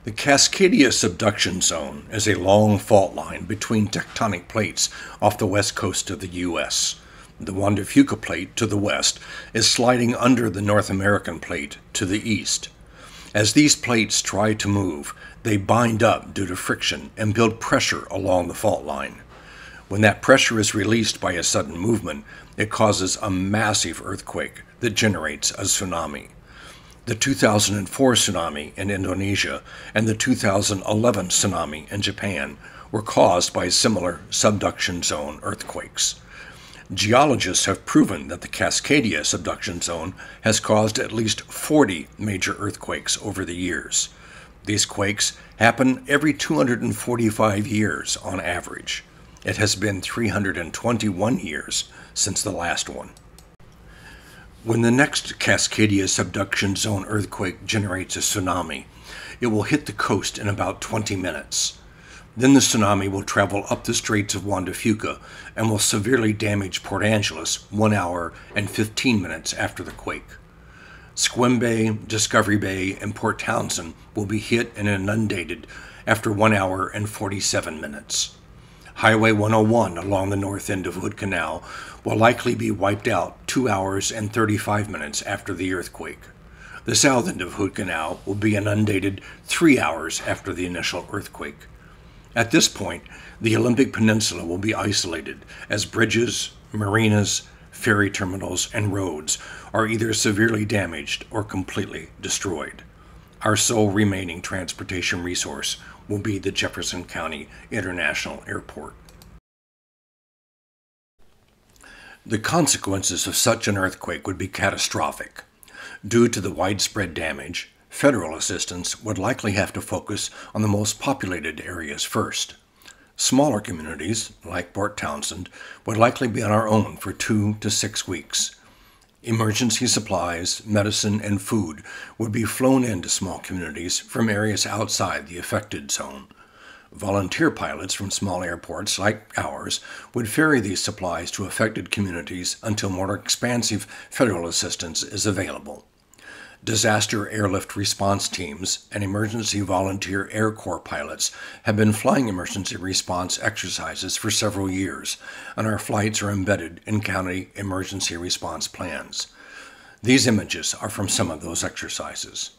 The Cascadia subduction zone is a long fault line between tectonic plates off the west coast of the U.S. The Juan de Fuca plate to the west is sliding under the North American plate to the east. As these plates try to move, they bind up due to friction and build pressure along the fault line. When that pressure is released by a sudden movement, it causes a massive earthquake that generates a tsunami. The 2004 tsunami in Indonesia and the 2011 tsunami in Japan were caused by similar subduction zone earthquakes. Geologists have proven that the Cascadia subduction zone has caused at least 40 major earthquakes over the years. These quakes happen every 245 years on average. It has been 321 years since the last one. When the next Cascadia subduction zone earthquake generates a tsunami, it will hit the coast in about 20 minutes. Then the tsunami will travel up the Straits of Juan de Fuca and will severely damage Port Angeles 1 hour and 15 minutes after the quake. Sequim Bay, Discovery Bay, and Port Townsend will be hit and inundated after 1 hour and 47 minutes. Highway 101 along the north end of Hood Canal will likely be wiped out 2 hours and 35 minutes after the earthquake. The south end of Hood Canal will be inundated 3 hours after the initial earthquake. At this point, the Olympic Peninsula will be isolated as bridges, marinas, ferry terminals, and roads are either severely damaged or completely destroyed. Our sole remaining transportation resource will be the Jefferson County International Airport. The consequences of such an earthquake would be catastrophic. Due to the widespread damage, federal assistance would likely have to focus on the most populated areas first. Smaller communities, like Port Townsend, would likely be on our own for 2 to 6 weeks. Emergency supplies, medicine, and food would be flown into small communities from areas outside the affected zone. Volunteer pilots from small airports like ours would ferry these supplies to affected communities until more expansive federal assistance is available. Disaster airlift response teams and emergency volunteer Air Corps pilots have been flying emergency response exercises for several years, and our flights are embedded in county emergency response plans. These images are from some of those exercises.